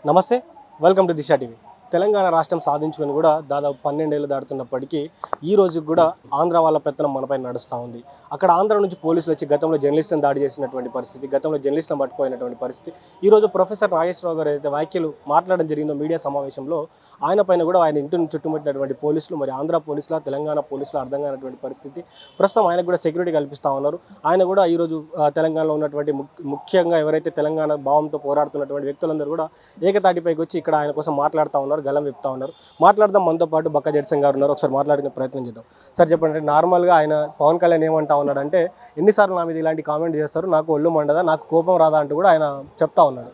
నమస్తే, welcome to Disha TV. Telangana రాష్ట్రం సాధించుకొని కూడా దాదాపు 12 ఏళ్ళు దాటుతున్నప్పటికీ ఈ రోజుకి కూడా ఆంధ్ర వాళ్ళ పెత్తనం మనపై నడుస్తూ ఉంది. అక్కడ ఆంధ్ర నుంచి పోలీసులు వచ్చి గతంలో జర్నలిస్టులను దాడి చేసినటువంటి పరిస్థితి, గతంలో జర్నలిస్టులను పట్టుకోయినటువంటి పరిస్థితి. ఈరోజు ప్రొఫెసర్ నాగేశ్వరరావు గారు అయితే వ్యాఖ్యలు మాట్లాడడం జరిగిందో మీడియా సమావేశంలో, ఆయన పైన కూడా ఆయన ఇంటిని చుట్టుముట్టినటువంటి పోలీసులు మరి ఆంధ్ర పోలీసుల తెలంగాణ పోలీసులు అర్థం కానటువంటి పరిస్థితి. ప్రస్తుతం ఆయనకు కూడా సెక్యూరిటీ కల్పిస్తూ ఉన్నారు. ఆయన కూడా ఈరోజు తెలంగాణలో ఉన్నటువంటి ముఖ్యంగా ఎవరైతే తెలంగాణ భావంతో పోరాడుతున్నటువంటి వ్యక్తులందరూ కూడా ఏకతాటిపైకి వచ్చి ఇక్కడ ఆయన కోసం మాట్లాడుతూ ఉన్నారు, గలం విప్పుతా ఉన్నారు. మాట్లాడదాం, మనతో పాటు బక్క జడ్సన్ గారు ఉన్నారు. ఒకసారి మాట్లాడుకునే ప్రయత్నం చేద్దాం. సార్ చెప్పండి, నార్మల్గా ఆయన పవన్ కళ్యాణ్ ఏమంటా ఉన్నాడంటే, ఎన్నిసార్లు నా మీద ఇలాంటి కామెంట్ చేస్తారు, నాకు ఒళ్ళు మండదా, నాకు కోపం రాదా అంటూ కూడా ఆయన చెప్తా ఉన్నాడు.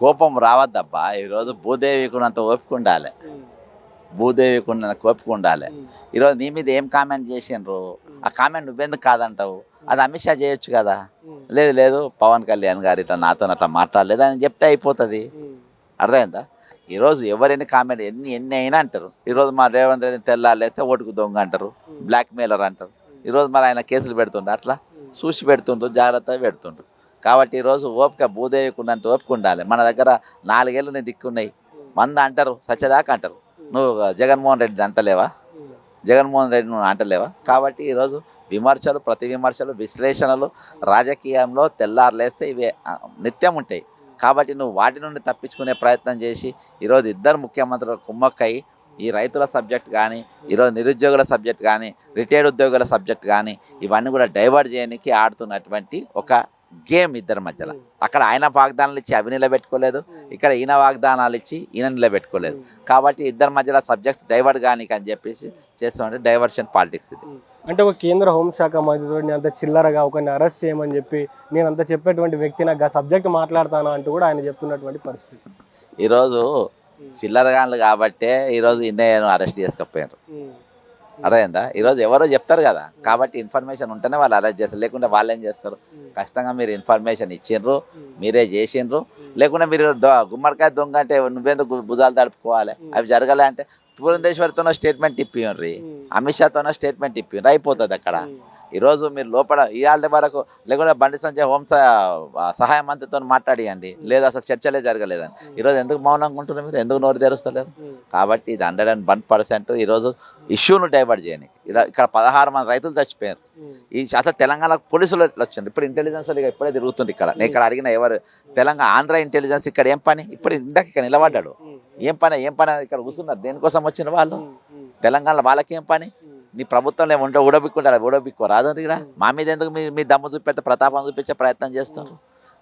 కోపం రావద్దబ్బా. ఈరోజు భూదేవికున్నంత ఓపిక ఉండాలి, భూదేవికున్నంత ఓపిక ఉండాలి. ఈరోజు నీ మీద ఏం కామెంట్ చేసిండ్రు, ఆ కామెంట్ నువ్వెందుకు కాదంటావు? అది అమిత్ షా చేయొచ్చు కదా. లేదు లేదు పవన్ కళ్యాణ్ గారు ఇట్లా నాతో అట్లా మాట్లాడలేదు అని చెప్తే అయిపోతుంది. అర్థమైందా? ఈరోజు ఎవరైనా కామెంట్ ఎన్ని అయినా అంటారు. ఈరోజు మా రేవంత్ రెడ్డి తెల్లాలేస్తే ఓటుకు దొంగ అంటారు, బ్లాక్ మెయిలర్ అంటారు. ఈరోజు మరి ఆయన కేసులు పెడుతుండ్రు, అట్లా చూసి పెడుతుండ్రు, జాగ్రత్తగా పెడుతుండ్రు. కాబట్టి ఈరోజు ఓపిక భూదేవికున్నంత ఓపిక ఉండాలి. మన దగ్గర 4 ఏళ్ళు నేను దిక్కున్నాయి, 100 అంటారు, సత్యదాకా అంటారు. నువ్వు జగన్మోహన్ రెడ్డి అంటలేవా? జగన్మోహన్ రెడ్డి నువ్వు అంటలేవా? కాబట్టి ఈరోజు విమర్శలు, ప్రతి విమర్శలు, విశ్లేషణలు రాజకీయంలో తెల్లారులేస్తే ఇవి నిత్యం ఉంటాయి. కాబట్టి నువ్వు వాటి నుండి తప్పించుకునే ప్రయత్నం చేసి ఈరోజు ఇద్దరు ముఖ్యమంత్రులు కుమ్మక్కయి ఈ రైతుల సబ్జెక్ట్ కానీ, ఈరోజు నిరుద్యోగుల సబ్జెక్ట్ కానీ, రిటైర్డ్ ఉద్యోగుల సబ్జెక్ట్ కానీ ఇవన్నీ కూడా డైవర్ట్ చేయడానికి ఆడుతున్నటువంటి ఒక గేమ్ ఇద్దరి మధ్యలో. అక్కడ ఆయన వాగ్దానాలు ఇచ్చి అవి నిలబెట్టుకోలేదు, ఇక్కడ ఈయన వాగ్దానాలు ఇచ్చి ఈయన నిలబెట్టుకోలేదు. కాబట్టి ఇద్దరి మధ్యలో సబ్జెక్ట్స్ డైవర్ట్ కానీ అని చెప్పేసి చేస్తుంటే డైవర్షన్ పాలిటిక్స్ ఇది. అంటే ఒక కేంద్ర హోంశాఖ మంత్రితో నేను అంత చిల్లరగా ఒకరిని అరెస్ట్ చేయమని చెప్పి నేను అంత చెప్పేటువంటి వ్యక్తి నాకు ఆ సబ్జెక్ట్ మాట్లాడతాను అంటూ కూడా ఆయన చెప్తున్నటువంటి పరిస్థితి. ఈరోజు చిల్లరగాన్లు కాబట్టే ఈరోజు ఇన్నయ్యను అరెస్ట్ చేసుకపోయారు. అర్థమైందా? ఈరోజు ఎవరో చెప్తారు కదా, కాబట్టి ఇన్ఫర్మేషన్ ఉంటేనే వాళ్ళు అరెస్ట్ చేస్తారు, లేకుంటే వాళ్ళు ఏం చేస్తారు? ఖచ్చితంగా మీరు ఇన్ఫర్మేషన్ ఇచ్చిండ్రు, మీరే చేసిండ్రు. లేకుంటే మీరు గుమ్మడికాయ దొంగ అంటే నువ్వెందుకు భుజాలు తడుపుకోవాలి? అవి జరగలే అంటే పురంధేశ్వరితోనో స్టేట్మెంట్ ఇప్పియండ్రి, అమిత్ షాతోనో స్టేట్మెంట్ ఇప్పియండి, అయిపోతుంది అక్కడ. ఈరోజు మీరు లోపల ఇవాళ వరకు లేకుంటే బండి సంజయ్ సహాయ మంత్రితో మాట్లాడియండి, లేదు అసలు చర్చలే జరగలేదని. ఈరోజు ఎందుకు మౌనంగా ఉంటున్నారు మీరు? ఎందుకు నోరు తెరుస్తలేరు? కాబట్టి ఇది 101% ఈరోజు ఇష్యూను డైవర్ట్ చేయని. ఇక్కడ 16 మంది రైతులు చచ్చిపోయారు. ఈ అసలు తెలంగాణ పోలీసులు వచ్చింది, ఇప్పుడు ఇంటెలిజెన్స్ ఇప్పుడే తిరుగుతుంది ఇక్కడ. నేను ఇక్కడ అడిగిన ఎవరు తెలంగాణ ఆంధ్ర ఇంటెలిజెన్స్ ఇక్కడ ఏం పని? ఇప్పుడు ఇందాక ఇక్కడ నిలబడ్డాడు, ఏం పని ఇక్కడ కూర్చున్నారు, దేనికోసం వచ్చిన వాళ్ళు? తెలంగాణలో వాళ్ళకి ఏం పని? నీ ప్రభుత్వంలో ఏముంటే ఊడబిక్కు రాదు ఇక్కడ. మా మీద ఎందుకు మీ దమ్ము చూపెడితే ప్రతాపం చూపించే ప్రయత్నం చేస్తున్నారు?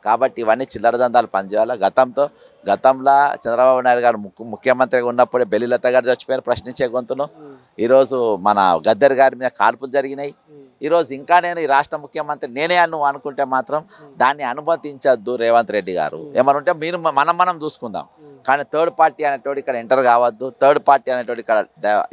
కాబట్టి ఇవన్నీ చిల్లర దందాలు పనిచేయాలి. గతంలో చంద్రబాబు నాయుడు గారు ముఖ్యమంత్రిగా ఉన్నప్పుడే బెల్లిలత గారు చచ్చిపోయారు ప్రశ్నించే గొంతును. ఈరోజు మన గద్దర్ గారి మీద కాల్పులు జరిగినాయి. ఈరోజు ఇంకా నేను ఈ రాష్ట్ర ముఖ్యమంత్రి నేనే నువ్వు అనుకుంటే మాత్రం దాన్ని అనుమతించద్దు రేవంత్ రెడ్డి గారు. ఏమనుంటే మీరు మనం చూసుకుందాం, కానీ థర్డ్ పార్టీ అనేటోడు ఇక్కడ ఎంటర్ కావద్దు, థర్డ్ పార్టీ అనేటోడు ఇక్కడ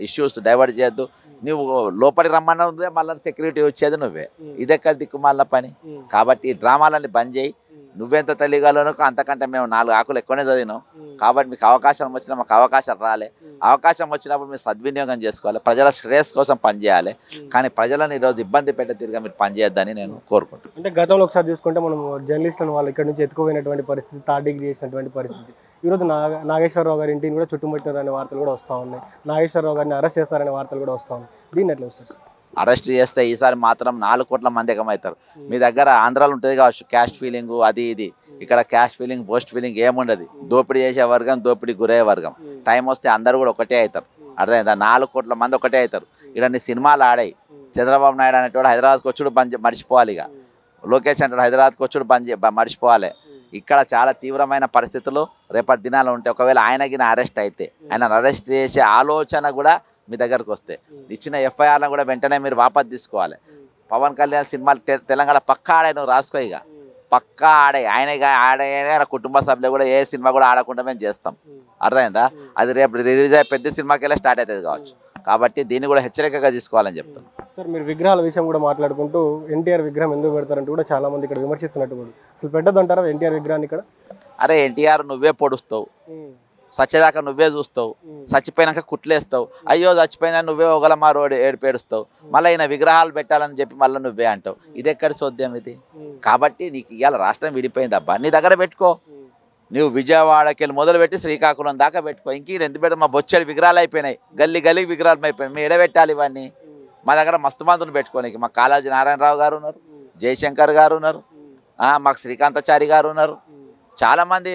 ఇష్యూస్ డైవర్ట్ చేయొద్దు. నువ్వు లోపలికి రమ్మన్నదే మళ్ళీ సెక్యూరిటీ వచ్చేది నువ్వే, ఇదెక్కడ దిక్కుమాల పని. కాబట్టి ఈ డ్రామాలన్నీ బంద్ చేయి. నువ్వెంత తెలియగలను అంతకంటే మేము 4 ఆకులు ఎక్కువనే చదివినాం. కాబట్టి మీకు అవకాశం వచ్చినా మాకు అవకాశం రాలే. అవకాశం వచ్చినప్పుడు మీరు సద్వినియోగం చేసుకోవాలి, ప్రజల శ్రేయస్ కోసం పనిచేయాలి. కానీ ప్రజలను ఈరోజు ఇబ్బంది పెట్టే తిరిగి మీరు పనిచేయొద్దని నేను కోరుకుంటున్నాను. అంటే గతంలో ఒకసారి చూసుకుంటే మనం జర్నలిస్టులను వాళ్ళు ఇక్కడ నుంచి ఎత్తుకుపోయినటువంటి పరిస్థితి, 3rd డిగ్రీ చేసినటువంటి పరిస్థితి. ఈరోజు నాగేశ్వరరావు గారి ఇంటిని కూడా చుట్టుముట్టారనే వార్తలు కూడా వస్తూ ఉన్నాయి. నాగేశ్వరరావు గారిని అరెస్ట్ చేస్తారనే వార్తలు కూడా వస్తూ ఉన్నాయి. దీన్ని ఎట్లా వస్తారు సార్? అరెస్ట్ చేస్తే ఈసారి మాత్రం 4 కోట్ల మంది ఎగమవుతారు. మీ దగ్గర ఆంధ్రాలో ఉంటుంది కావచ్చు క్యాస్ట్ ఫీలింగ్ అది ఇది. ఇక్కడ క్యాస్ట్ ఫీలింగ్ పోస్ట్ ఫీలింగ్ ఏముండదు. దోపిడీ చేసే వర్గం, దోపిడీ గురయ్యే వర్గం. టైం వస్తే అందరూ కూడా ఒకటే అవుతారు. అర్థమైందా? 4 కోట్ల మంది ఒకటే అవుతారు. ఇక్కడ నీ సినిమాలు ఆడాయి. చంద్రబాబు నాయుడు అనేటోడు హైదరాబాద్కి వచ్చుడు మర్చిపోవాలి. ఇక లోకేష్ అంటే హైదరాబాద్కి వచ్చుడు మర్చిపోవాలి. ఇక్కడ చాలా తీవ్రమైన పరిస్థితులు రేపటి దినాలు ఉంటాయి. ఒకవేళ ఆయనకి అరెస్ట్ అయితే ఆయన అరెస్ట్ చేసే ఆలోచన కూడా మీ దగ్గరకు వస్తే ఇచ్చిన ఎఫ్ఐఆర్లను కూడా వెంటనే మీరు వాపసు తీసుకోవాలి. పవన్ కళ్యాణ్ సినిమాలు తెలంగాణ పక్కా ఆడే, నువ్వు రాసుకో, ఇక పక్కా ఆడే. ఆయన కుటుంబ సభ్యులు కూడా ఏ సినిమా కూడా ఆడకుండా మేము చేస్తాం. అర్థమైందా? అది రేపు రిలీజ్ అయ్యే పెద్ద సినిమాకి వెళ్ళి స్టార్ట్ అవుతుంది కావచ్చు. కాబట్టి దీన్ని కూడా హెచ్చరికగా తీసుకోవాలని చెప్తాను. సార్, మీరు విగ్రహాల విషయం కూడా మాట్లాడుకుంటూ ఎన్టీఆర్ విగ్రహం ఎందుకు పెడతారంటూ కూడా చాలా మంది ఇక్కడ విమర్శిస్తున్నట్టు కూడా, అసలు పెట్టద్దంటారా ఎన్టీఆర్ విగ్రహాన్ని ఇక్కడ? అరే ఎన్టీఆర్ నువ్వే పొడుస్తావు, సచ్చేదాకా నువ్వే చూస్తావు, చచ్చిపోయినాక కుట్లేస్తావు. అయ్యో చచ్చిపోయినా నువ్వే ఒకలమా రోడ్ ఏడుస్తావు. మళ్ళీ ఈయన విగ్రహాలు పెట్టాలని చెప్పి మళ్ళీ నువ్వే అంటావు. ఇది ఎక్కడి సోద్యం ఇది? కాబట్టి నీకు ఇవాళ రాష్ట్రం విడిపోయిందబ్బా, నీ దగ్గర పెట్టుకో. నువ్వు విజయవాడకి వెళ్ళి మొదలుపెట్టి శ్రీకాకుళం దాకా పెట్టుకో. ఇంక ఎంత పెడితే మా బొచ్చడి విగ్రహాలు అయిపోయినాయి, గల్లీ గల్లీకి విగ్రహాలు అయిపోయినాయి. మేము ఎడబెట్టాలి ఇవన్నీ? మా దగ్గర మస్తు మందుని పెట్టుకోనికి. మా కాళోజీ నారాయణరావు గారు ఉన్నారు, జయశంకర్ గారు ఉన్నారు, మాకు శ్రీకాంతాచారి గారు ఉన్నారు, చాలామంది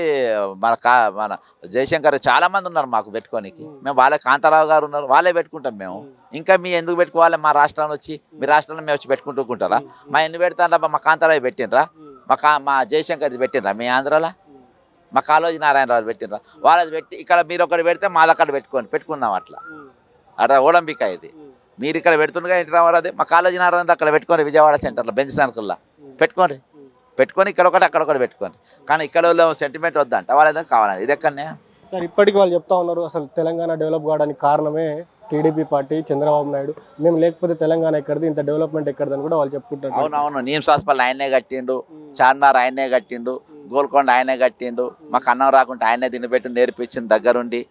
మన జయశంకర్ చాలామంది ఉన్నారు మాకు పెట్టుకోనికి. మేము వాళ్ళే కాంతారావు గారు ఉన్నారు, వాళ్ళే పెట్టుకుంటాం మేము. ఇంకా మీ ఎందుకు పెట్టుకోవాలి? మా రాష్ట్రంలో వచ్చి మీ రాష్ట్రంలో మేము వచ్చి పెట్టుకుంటారా? మా ఎన్ని పెడతారా? మా కాంతారావు పెట్టినరా? మా జయశంకర్ పెట్టినరా? మీ ఆంధ్రాలో మా కాళోజీ నారాయణరావు పెట్టినరా? వాళ్ళది పెట్టి ఇక్కడ మీరు ఒకటి పెడితే మాది అక్కడ పెట్టుకుందాం. అట్లా ఓలంపిక ఇది. మీరు ఇక్కడ పెడుతుండగా ఇంటి రామారావు మా కాళోజీ నారాయణ అక్కడ పెట్టుకోండి, విజయవాడ సెంటర్లో బెంచ్ సర్కిల్లో పెట్టుకొని ఇక్కడ ఒకటి అక్కడ ఒకటి పెట్టుకోండి. కానీ ఇక్కడ సెంటిమెంట్ వద్దంట, వాళ్ళేదో కావాలని. ఇది ఎక్కడనే సార్ ఇప్పటికి వాళ్ళు చెప్తా ఉన్నారు అసలు తెలంగాణ డెవలప్ కావడానికి కారణమే టీడీపీ పార్టీ, చంద్రబాబు నాయుడు. మేము లేకపోతే తెలంగాణ ఎక్కడిది, ఇంత డెవలప్మెంట్ ఎక్కడిదని కూడా వాళ్ళు చెప్పుకుంటారు. అవునవును, నీమ్స్ హాస్పిటల్ ఆయనే కట్టిండు, చార్మినార్ ఆయనే కట్టిండు, గోల్కొండ ఆయనే కట్టిండు, మాకు అన్నం రాకుంటే ఆయనే తినిపెట్టి నేర్పించిండు దగ్గరుండి.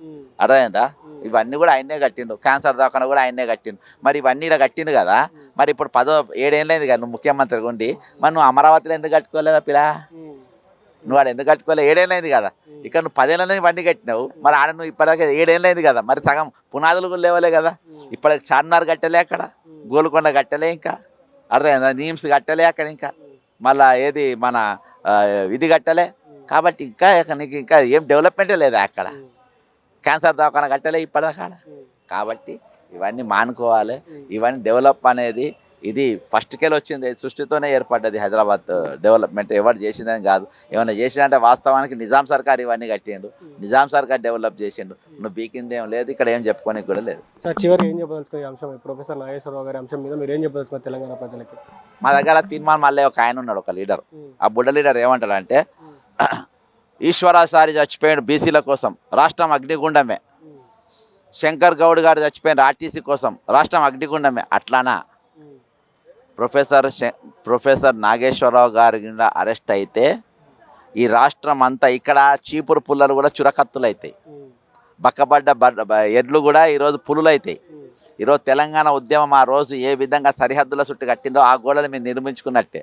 అర్థమైందా? ఇవన్నీ కూడా ఆయనే కట్టిండు. క్యాన్సర్ దాకా కూడా ఆయనే కట్టిండు. మరి ఇవన్నీ ఇలా కట్టిండు కదా. మరి ఇప్పుడు 7 ఏళ్ళైంది కదా నువ్వు ముఖ్యమంత్రి ఉండి, మరి నువ్వు అమరావతిలో ఎందుకు కట్టుకోలేదా పిల్ల? నువ్వు ఆడ ఎందుకు కట్టుకోలేదు? 7 ఏళ్ళైంది కదా. ఇక్కడ నువ్వు 10 ఏళ్ళని ఇవన్నీ కట్టినావు, మరి ఆడ నువ్వు ఇప్పటికే 7 ఏళ్ళైంది కదా. మరి సగం పునాదులు కూడా లేవలే కదా. ఇప్పటికి చార్మినార్ కట్టలే, అక్కడ గోల్కొండ కట్టలే, ఇంకా అర్థమైందా? నీమ్స్ కట్టలే అక్కడ, ఇంకా మళ్ళా ఏది మన ఇది కట్టలే. కాబట్టి ఇంకా నీకు ఇంకా ఏం డెవలప్మెంటే లేదా అక్కడ. క్యాన్సర్ దవాఖాన కట్టలే ఇప్పటిదాకా. కాబట్టి ఇవన్నీ మానుకోవాలి. ఇవన్నీ డెవలప్ అనేది ఇది ఫస్ట్కెళ్ళి వచ్చింది, సృష్టితోనే ఏర్పడ్డది హైదరాబాద్ డెవలప్మెంట్. ఎవరు చేసిందని కాదు. ఏమైనా చేసిందంటే వాస్తవానికి నిజాం సర్కార్ ఇవన్నీ కట్టిండు, నిజాం సర్కార్ డెవలప్ చేసిండు. నువ్వు బీకింది ఏం లేదు, ఇక్కడ ఏం చెప్పుకోనికి కూడా లేదు. సార్ చివరికి ఏం చెప్పదలుచుకునే అంశం ప్రొఫెసర్ నాగేశ్వరరావు గారి అంశం మీద మీరు ఏం చెప్పదలుచుకున్నారు తెలంగాణ ప్రజలకి? మా దగ్గర తీర్మానం మళ్ళీ ఒక ఆయన ఉన్నాడు, ఒక లీడర్. ఆ బుడ్డ లీడర్ ఏమంటాడంటే, ఈశ్వరాచారి చచ్చిపోయాడు బీసీల కోసం, రాష్ట్రం అగ్నిగుండమే. శంకర్ గౌడ్ గారు చచ్చిపోయిన ఆర్టీసీ కోసం, రాష్ట్రం అగ్నిగుండమే. అట్లానా? ప్రొఫెసర్ నాగేశ్వరరావు గారి కింద అరెస్ట్ అయితే ఈ రాష్ట్రం అంతా, ఇక్కడ చీపురు పుల్లలు కూడా చురకత్తులు అవుతాయి, బక్కబడ్డ ఎడ్లు కూడా ఈరోజు పులులు అవుతాయి. ఈరోజు తెలంగాణ ఉద్యమం ఆ రోజు ఏ విధంగా సరిహద్దుల చుట్టూ కట్టిందో ఆ గోడలు మీరు నిర్మించుకున్నట్టే.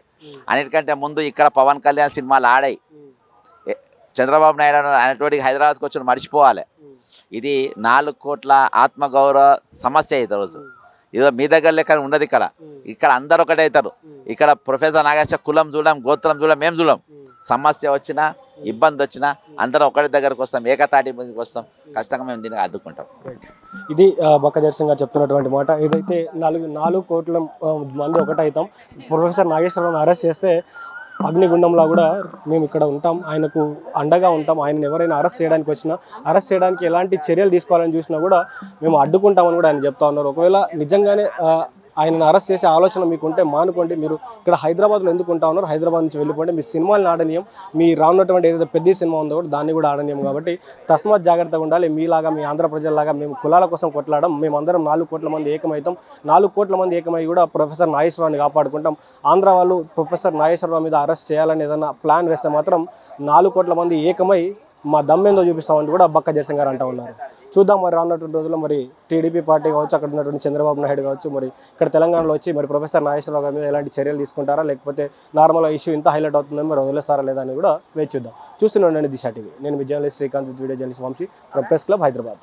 అన్నిటికంటే ముందు ఇక్కడ పవన్ కళ్యాణ్ సినిమాలు ఆడాయి. చంద్రబాబు నాయుడు అనేటువంటి హైదరాబాద్కి వచ్చి మర్చిపోవాలి. ఇది 4 కోట్ల ఆత్మగౌరవ సమస్య. ఈ రోజు ఇదో మీ దగ్గర లెక్క ఉండదు. ఇక్కడ అందరు ఒకటే అవుతారు. ఇక్కడ ప్రొఫెసర్ నాగేశ్వర కులం చూడం, గోత్రం చూడం, మేము చూడం. సమస్య వచ్చినా ఇబ్బంది వచ్చినా అందరం ఒకటి దగ్గరకు వస్తాం, ఏకతాటి మీదకి వస్తాం. ఖచ్చితంగా మేము దీన్ని అడ్డుకుంటాం. ఇది బక్కదర్శన్ గారు చెప్తున్నటువంటి మాట. ఏదైతే 4 కోట్ల మంది ఒకటవుతాం, ప్రొఫెసర్ నాగేశ్వరరావుని అరెస్ట్ చేస్తే అగ్నిగుండంలో కూడా మేము ఇక్కడ ఉంటాం, ఆయనకు అండగా ఉంటాం. ఆయనను ఎవరైనా అరెస్ట్ చేయడానికి వచ్చినా, అరెస్ట్ చేయడానికి ఎలాంటి చర్యలు తీసుకోవాలని చూసినా కూడా మేము అడ్డుకుంటామని కూడా ఆయన చెప్తా ఉన్నారు. ఒకవేళ నిజంగానే ఆయనను అరెస్ట్ చేసే ఆలోచన మీకు ఉంటే మానుకోండి. మీరు ఇక్కడ హైదరాబాద్లో ఎందుకు ఉంటా ఉన్నారు? హైదరాబాద్ నుంచి వెళ్ళిపోండి. మీ సినిమాలను ఆడనీయం, మీ రానున్నటువంటి ఏదైతే పెద్ద సినిమా ఉందో కూడా దాన్ని కూడా ఆడనీయం. కాబట్టి తస్మాత్ జాగ్రత్తగా ఉండాలి. మీలాగా, మీ ఆంధ్ర ప్రజల్లాగా మేము కులాల కోసం కొట్లాడడం. మేమందరం 4 కోట్ల మంది ఏకమవుతాం. 4 కోట్ల మంది ఏకమై కూడా ప్రొఫెసర్ నాగేశ్వరరావుని కాపాడుకుంటాం. ఆంధ్ర వాళ్ళు ప్రొఫెసర్ నాగేశ్వరరావు మీద అరెస్ట్ చేయాలని ఏదైనా ప్లాన్ వేస్తే మాత్రం 4 కోట్ల మంది ఏకమై మా దమ్మేందో చూపిస్తామని కూడా బక్కదర్శన్ గారు అంటూ ఉన్నారు. చూద్దాం మరి రానున్నటువంటి రోజుల్లో మరి టీడీపీ పార్టీ కావచ్చు, అక్కడ ఉన్నటువంటి చంద్రబాబు నాయుడు కావచ్చు, మరి ఇక్కడ తెలంగాణలో వచ్చి మరి ప్రొఫెసర్ నాగేశ్వరరావు గారి మీద ఎలాంటి చర్యలు తీసుకుంటారా, లేకపోతే నార్మల్గా ఇష్యూ ఇంత హైలైట్ అవుతుందని మరి వదిలేస్తారా లేదా అని కూడా వేచి చూద్దాం. చూస్తూనే ఉండండి దిశ టీవీ. నేను మీ journalist Srikanth, video journalist Vamsi from press club Hyderabad.